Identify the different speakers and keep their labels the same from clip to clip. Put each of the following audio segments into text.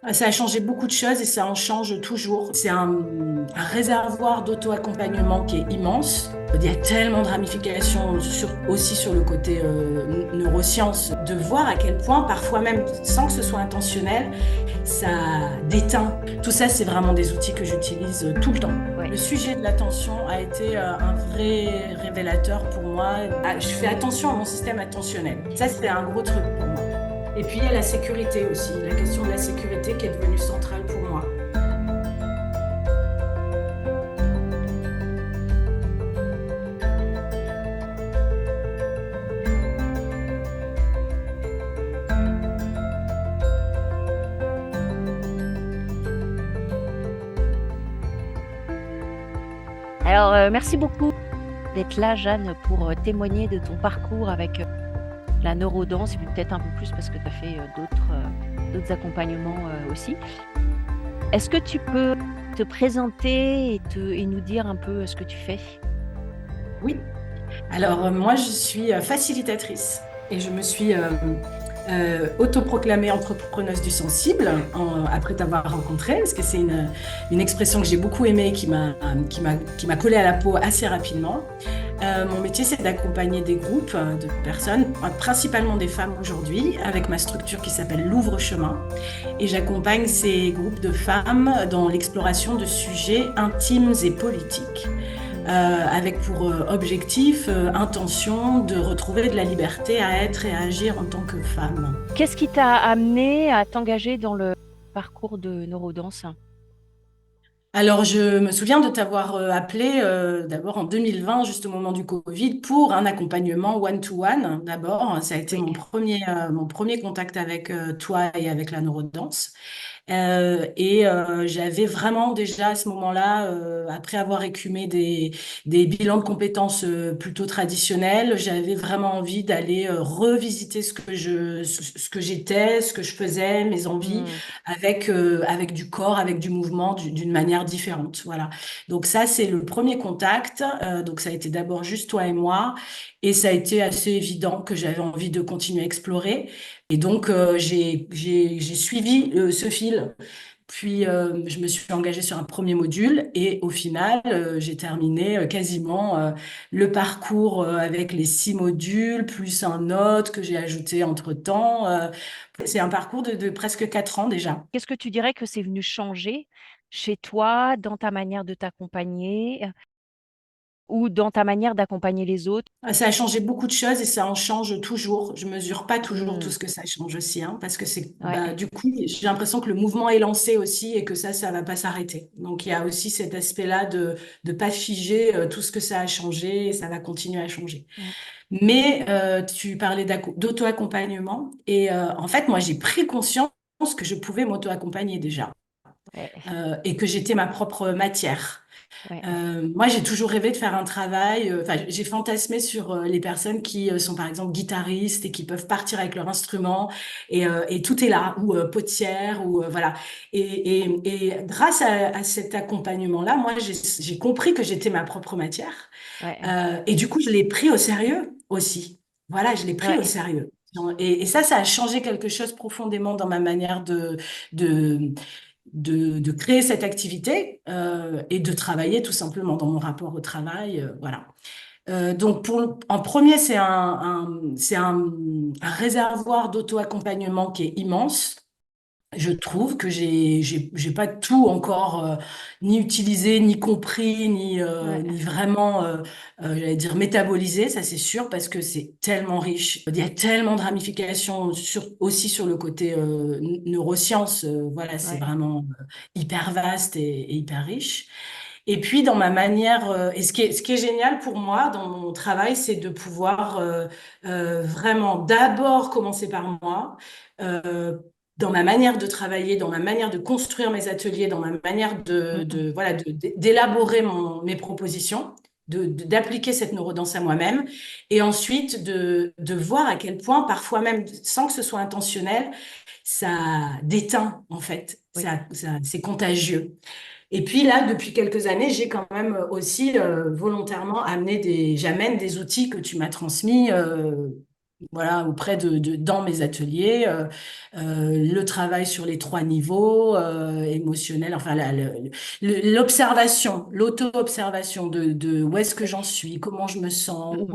Speaker 1: Ça a changé beaucoup de choses et ça en change toujours. C'est un réservoir d'auto-accompagnement qui est immense. Il y a tellement de ramifications aussi sur le côté neurosciences, de voir à quel point, parfois même sans que ce soit intentionnel, ça déteint. Tout ça, c'est vraiment des outils que j'utilise tout le temps.
Speaker 2: Ouais.
Speaker 1: Le sujet de l'attention a été un vrai révélateur pour moi. Je fais attention à mon système attentionnel. Ça, c'est un gros truc pour moi. Et puis il y a la sécurité aussi, la question de la sécurité qui est devenue centrale pour moi.
Speaker 2: Alors, merci beaucoup d'être là, Jeanne, pour témoigner de ton parcours avec la neurodanse et puis peut-être un peu plus parce que tu as fait d'autres accompagnements aussi. Est-ce que tu peux te présenter et nous dire un peu ce que tu fais?
Speaker 1: Oui. Alors moi je suis facilitatrice et je me suis autoproclamée entrepreneuse du sensible après t'avoir rencontrée, parce que c'est une expression que j'ai beaucoup aimée qui m'a collé à la peau assez rapidement. Mon métier, c'est d'accompagner des groupes de personnes, principalement des femmes aujourd'hui, avec ma structure qui s'appelle Louvre-Chemin. Et j'accompagne ces groupes de femmes dans l'exploration de sujets intimes et politiques, avec pour objectif, intention de retrouver de la liberté à être et à agir en tant que femme.
Speaker 2: Qu'est-ce qui t'a amené à t'engager dans le parcours de neurodanse?
Speaker 1: Alors, je me souviens de t'avoir appelé d'abord en 2020, juste au moment du Covid, pour un accompagnement one-to-one. D'abord, ça a été
Speaker 2: Oui.
Speaker 1: mon premier contact avec toi et avec la neurodance. J'avais vraiment déjà à ce moment-là, après avoir écumé des bilans de compétences plutôt traditionnels, j'avais vraiment envie d'aller revisiter ce que j'étais, ce que je faisais, mes envies,
Speaker 2: Hmm.
Speaker 1: avec du corps, avec du mouvement, d'une manière différente. Voilà. Donc ça, c'est le premier contact. Donc ça a été d'abord juste toi et moi, et ça a été assez évident que j'avais envie de continuer à explorer. Et donc, j'ai suivi ce fil. Puis, je me suis engagée sur un premier module et au final, j'ai terminé quasiment le parcours avec les 6 modules, plus un autre que j'ai ajouté entre-temps. C'est un parcours de presque 4 ans déjà.
Speaker 2: Qu'est-ce que tu dirais que c'est venu changer chez toi, dans ta manière de t'accompagner ou dans ta manière d'accompagner les autres?
Speaker 1: Ça a changé beaucoup de choses et ça en change toujours. Je mesure pas toujours tout
Speaker 2: Hmm.
Speaker 1: ce que ça change aussi, hein, parce que
Speaker 2: Ouais.
Speaker 1: du coup, j'ai l'impression que le mouvement est lancé aussi et que ça va pas s'arrêter. Donc il y a aussi cet aspect-là de pas figer tout ce que ça a changé et ça va continuer à changer.
Speaker 2: Hmm.
Speaker 1: Mais tu parlais d'auto-accompagnement et en fait, moi, j'ai pris conscience que je pouvais m'auto-accompagner déjà
Speaker 2: Ouais.
Speaker 1: et que j'étais ma propre matière.
Speaker 2: Ouais.
Speaker 1: Moi, j'ai toujours rêvé de faire un travail. Enfin, j'ai fantasmé sur les personnes qui sont par exemple guitaristes et qui peuvent partir avec leur instrument et tout est là, ou potière, ou voilà. Et grâce à cet accompagnement-là, moi, j'ai compris que j'étais ma propre matière.
Speaker 2: Ouais.
Speaker 1: Et du coup, je l'ai pris au sérieux aussi. Voilà, je l'ai pris au
Speaker 2: Ouais.
Speaker 1: sérieux. Et ça a changé quelque chose profondément dans ma manière de, de créer cette activité et de travailler tout simplement dans mon rapport au travail. Voilà. Donc, en premier, c'est un réservoir d'auto-accompagnement qui est immense. Je trouve que j'ai pas tout encore ni utilisé, ni compris,
Speaker 2: Ouais.
Speaker 1: ni vraiment, j'allais dire métabolisé, ça c'est sûr, parce que c'est tellement riche. Il y a tellement de ramifications aussi sur le côté neurosciences. Voilà, c'est
Speaker 2: Ouais.
Speaker 1: vraiment hyper vaste et hyper riche. Et puis dans ma manière, et ce qui est génial pour moi dans mon travail, c'est de pouvoir vraiment d'abord commencer par moi. euh, Dans ma manière de travailler, dans ma manière de construire mes ateliers, dans ma manière
Speaker 2: Mm, mm.
Speaker 1: voilà, d'élaborer mes propositions, d'appliquer cette neurodanse à moi-même, et ensuite de voir à quel point, parfois même sans que ce soit intentionnel, ça déteint en fait,
Speaker 2: Oui.
Speaker 1: c'est contagieux. Et puis là, depuis quelques années, j'ai quand même aussi volontairement j'amène des outils que tu m'as transmis. voilà, auprès dans mes ateliers, le travail sur les 3 niveaux, émotionnel, enfin l'observation, l'auto-observation de où est-ce que
Speaker 2: Ouais.
Speaker 1: j'en suis, comment je me sens,
Speaker 2: Mhm.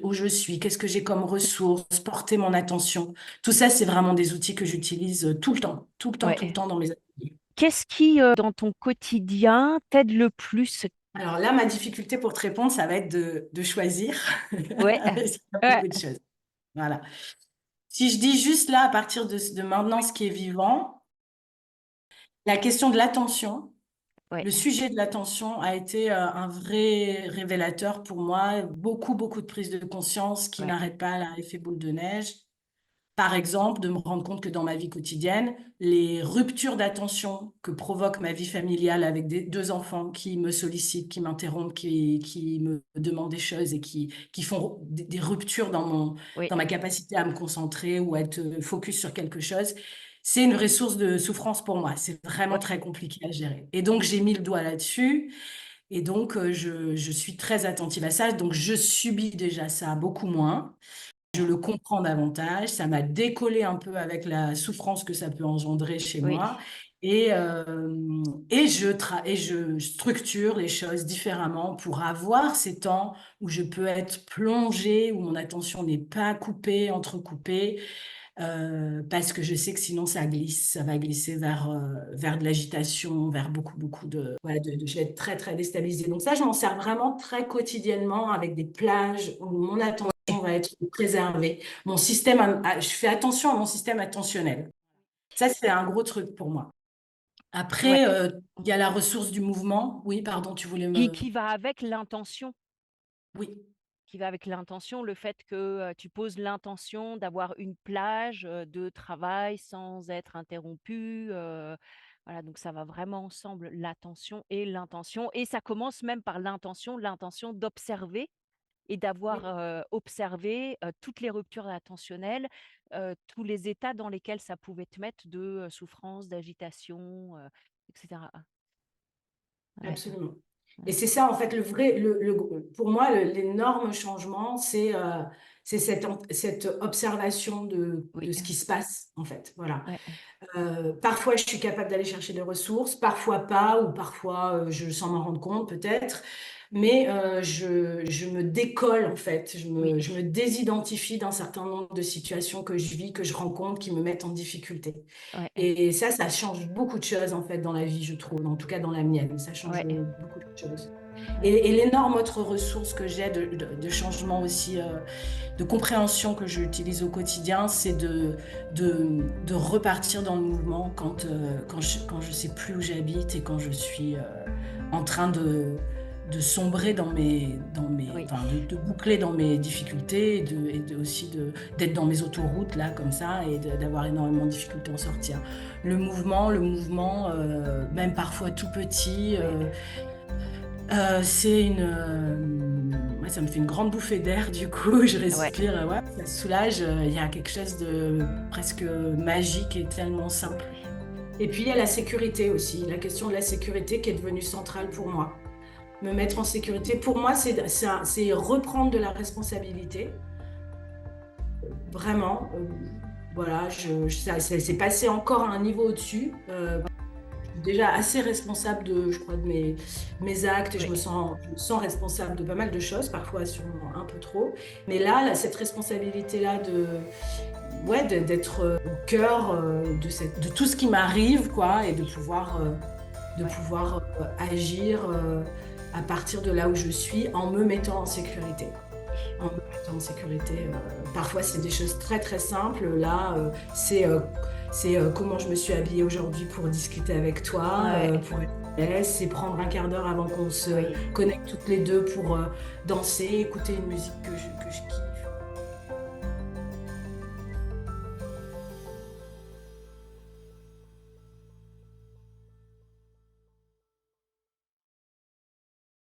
Speaker 1: où je suis, qu'est-ce que j'ai comme ressources, porter mon attention. Tout ça, c'est vraiment des outils que j'utilise tout le temps, tout le temps, tout le
Speaker 2: Ouais.
Speaker 1: temps dans mes ateliers.
Speaker 2: Qu'est-ce qui, dans ton quotidien, t'aide le plus?
Speaker 1: Alors là, ma difficulté pour te répondre, ça va être de choisir.
Speaker 2: Ouais.
Speaker 1: Parce qu'il y a
Speaker 2: Ouais.
Speaker 1: beaucoup de choses. Voilà. Si je dis juste là, à partir de maintenant,
Speaker 2: Oui.
Speaker 1: ce qui est vivant, la question de l'attention,
Speaker 2: Ouais.
Speaker 1: le sujet de l'attention a été un vrai révélateur pour moi. Beaucoup, beaucoup de prise de conscience qui
Speaker 2: Ouais.
Speaker 1: n'arrête pas l'effet boule de neige. Par exemple, de me rendre compte que dans ma vie quotidienne, les ruptures d'attention que provoque ma vie familiale avec 2 enfants qui me sollicitent, qui m'interrompent, qui me demandent des choses et qui font des ruptures
Speaker 2: Oui.
Speaker 1: dans ma capacité à me concentrer ou à être focus sur quelque chose, c'est une ressource de souffrance pour moi. C'est vraiment
Speaker 2: Ouais.
Speaker 1: très compliqué à gérer. Et donc, j'ai mis le doigt là-dessus. Et donc, je suis très attentive à ça. Donc, je subis déjà ça beaucoup moins. Je le comprends davantage, ça m'a décollé un peu avec la souffrance que ça peut engendrer chez
Speaker 2: Oui.
Speaker 1: moi et je structure les choses différemment pour avoir ces temps où je peux être plongée, où mon attention n'est pas coupée, entrecoupée, parce que je sais que sinon ça glisse, ça va glisser vers de l'agitation, vers beaucoup, beaucoup voilà, je vais être très, très déstabilisée. Donc ça, je m'en sers vraiment très quotidiennement avec des plages où mon attention va être préservée. Je fais attention à mon système attentionnel. Ça, c'est un gros truc pour moi.
Speaker 2: Ouais.
Speaker 1: Après, il y a la ressource du mouvement. Oui, pardon, tu voulais
Speaker 2: Qui va avec l'intention.
Speaker 1: Oui,
Speaker 2: Qui va avec l'intention, le fait que tu poses l'intention d'avoir une plage de travail sans être interrompu. Voilà, donc ça va vraiment ensemble, l'attention et l'intention. Et ça commence même par l'intention d'observer et d'avoir
Speaker 1: oui,
Speaker 2: observé toutes les ruptures attentionnelles, tous les états dans lesquels ça pouvait te mettre de souffrance, d'agitation, etc. Ouais,
Speaker 1: absolument. Et
Speaker 2: ouais,
Speaker 1: c'est ça, en fait, pour moi, l'énorme changement, c'est cette observation
Speaker 2: oui,
Speaker 1: de ce qui se passe, en fait. Voilà.
Speaker 2: ouais,
Speaker 1: Parfois, je suis capable d'aller chercher des ressources, parfois pas, ou parfois je sens m'en rendre compte peut-être, mais je me décolle en fait,
Speaker 2: oui,
Speaker 1: je me désidentifie d'un certain nombre de situations que je vis, que je rencontre, qui me mettent en difficulté.
Speaker 2: ouais,
Speaker 1: Et ça change beaucoup de choses en fait dans la vie, je trouve, en tout cas dans la mienne, ça change
Speaker 2: ouais,
Speaker 1: beaucoup de choses.
Speaker 2: ouais,
Speaker 1: Et l'énorme autre ressource que j'ai de changement aussi, de compréhension que j'utilise au quotidien, c'est de repartir dans le mouvement quand je sais plus où j'habite et quand je suis en train de sombrer
Speaker 2: oui,
Speaker 1: enfin, de boucler dans mes difficultés aussi d'être dans mes autoroutes là comme ça et d'avoir énormément de difficultés à en sortir. Le mouvement, même parfois tout petit.
Speaker 2: ouais,
Speaker 1: Ouais, ça me fait une grande bouffée d'air, du coup, je
Speaker 2: ouais,
Speaker 1: respire, ouais, ça soulage. Il y a quelque chose de presque magique et tellement simple. Et puis, il y a la sécurité aussi, la question de la sécurité qui est devenue centrale pour moi. Me mettre en sécurité, pour moi, c'est reprendre de la responsabilité, vraiment. Voilà, c'est passé encore à un niveau au-dessus. Déjà assez responsable je crois, mes actes et
Speaker 2: ouais,
Speaker 1: je me sens responsable de pas mal de choses, parfois sûrement un peu trop. Mais là, cette responsabilité-là ouais, d'être au cœur de tout ce qui m'arrive, quoi, et de
Speaker 2: ouais,
Speaker 1: pouvoir agir à partir de là où je suis en me mettant en sécurité. En me mettant en sécurité. Parfois, c'est des choses très très simples. Là, c'est comment je me suis habillée aujourd'hui pour discuter avec toi,
Speaker 2: ouais,
Speaker 1: pour être à l'aise. C'est prendre un quart d'heure avant qu'on se
Speaker 2: oui.
Speaker 1: connecte toutes les deux pour danser, écouter une musique que je kiffe.